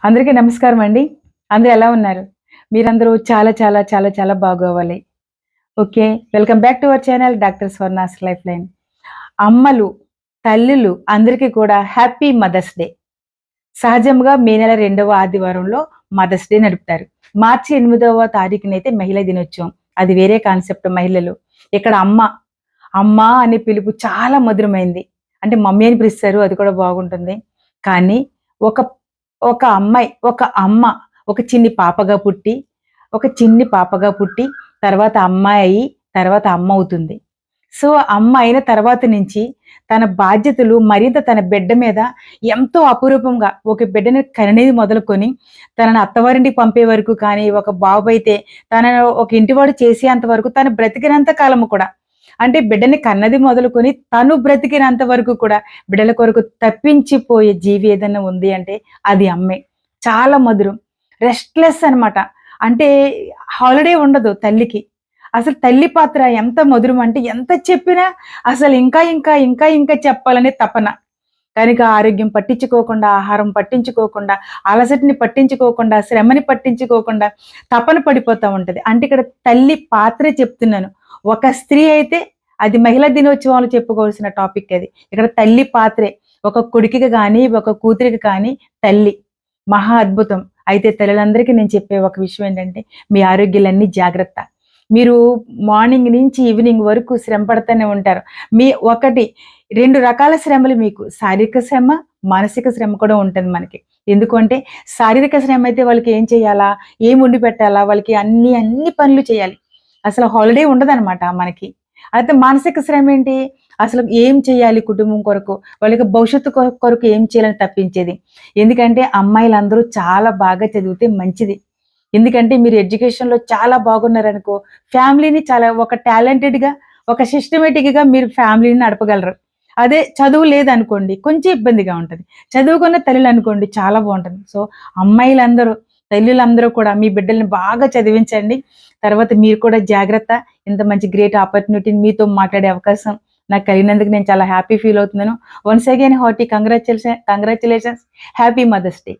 అందరికీ నమస్కారం అండి. అందరూ ఎలా ఉన్నారు? మీరందరూ చాలా చాలా చాలా చాలా బాగోవాలి. Okay. Welcome back to our channel doctor Swarna's life line. అమ్మలు, తల్లులు అందరికీ కూడా హ్యాపీ మదర్స్ డే. సహజంగా మే నెల 2వ ఆదివారంలో మదర్స్ డే నడుపుతారు. మార్చి 8వ తారీఖునైతే మహిళా దినోత్సవం. అది వేరే కాన్సెప్ట్ మహిళలు. ఇక్కడ అమ్మ, అమ్మ అనే పిలుపు చాలా మధురమైంది. అంటే మమ్మీ అని పిలుస్తారు. అది కూడా బాగుంటుంది. కానీ ఒక ఒక అమ్మాయి, ఒక అమ్మ, ఒక చిన్ని పాపగా పుట్టి, తర్వాత అమ్మాయి అయ్యి, తర్వాత అమ్మ అవుతుంది. సో, అమ్మ అయిన తర్వాత నుంచి తన బాధ్యతలు మరింత తన బిడ్డ మీద ఎంతో అపురూపంగా ఒక బిడ్డని కనేది మొదలుకొని, తనని అత్తవారింటికి పంపే వరకు కానీ, ఒక బాబైతే తనను ఒక ఇంటివాడు చేసేంత వరకు తను బ్రతికినంత కాలము కూడా. అంటే బిడ్డని కన్నది మొదలుకొని తను బ్రతికినంత వరకు కూడా బిడ్డల కొరకు తప్పించిపోయే జీవి ఏదైనా ఉంది అంటే అది అమ్మే. చాలా మధురం. రెస్ట్‌లెస్ అనమాట. అంటే హాలిడే ఉండదు తల్లికి. అసలు తల్లి పాత్ర ఎంత మధురం అంటే ఎంత చెప్పినా అసలు ఇంకా చెప్పాలనే తపన. కనుక ఆరోగ్యం పట్టించుకోకుండా, ఆహారం పట్టించుకోకుండా, అలసటని పట్టించుకోకుండా, శ్రమని పట్టించుకోకుండా తపన పడిపోతా ఉంటది. అంటే ఇక్కడ తల్లి పాత్రే చెప్తున్నాను. ఒక స్త్రీ అయితే అది మహిళా దినోత్సవంలో చెప్పుకోవాల్సిన టాపిక్ అది. ఇక్కడ తల్లి పాత్రే. ఒక కొడుకుకి గాని, ఒక కూతురికి కానీ తల్లి. మహా అద్భుతం. అయితే తల్లులందరికీ నేను చెప్పే ఒక విషయం ఏంటంటే, మీ ఆరోగ్యాలన్నీ జాగ్రత్త. మీరు మార్నింగ్ నుంచి ఈవినింగ్ వరకు శ్రమ పడతానే ఉంటారు. మీ 2 రకాల శ్రమలు మీకు. శారీరక శ్రమ, మానసిక శ్రమ కూడా ఉంటది మనకి. ఎందుకు అంటే, శారీరక శ్రమ అయితే వాళ్ళకి ఏం చేయాలా? ఏం వండి పెట్టాలా? వాళ్ళకి అన్ని పనులు చేయాలి. అసలు హాలిడే ఉండదనమాట మనకి. అయితే మానసిక శ్రమ ఏంటి? అసలు ఏం చేయాలి కుటుంబం కొరకు? వాళ్ళకి భవిష్యత్తు కొరకు ఏం చేయాలని తప్పించేది. ఎందుకంటే అమ్మాయిలందరూ చాలా బాగా చదివితే మంచిది. ఎందుకంటే మీరు ఎడ్యుకేషన్‌లో చాలా బాగున్నారనుకో, ఫ్యామిలీని చాలా ఒక టాలెంటెడ్‌గా, ఒక సిస్టమాటిక్‌గా మీరు ఫ్యామిలీని నడపగలరు. అదే చదువు లేదనుకోండి కొంచెం ఇబ్బందిగా ఉంటది. చదువుకున్న తల్లులనుకోండి చాలా బావుంటది. సో, అమ్మాయిలందరూ, తల్లులందరూ కూడా మీ బిడ్డల్ని బాగా చదివించండి. తర్వాత మీరు కూడా జాగ్రత్త. ఇంత మంచి గ్రేట్ ఆపర్చునిటీని మీతో మాట్లాడే అవకాశం నాకు కలిగినందుకు నేను చాలా హ్యాపీ ఫీల్ అవుతున్నాను. Once again hearty congratulations. Happy Mother's day.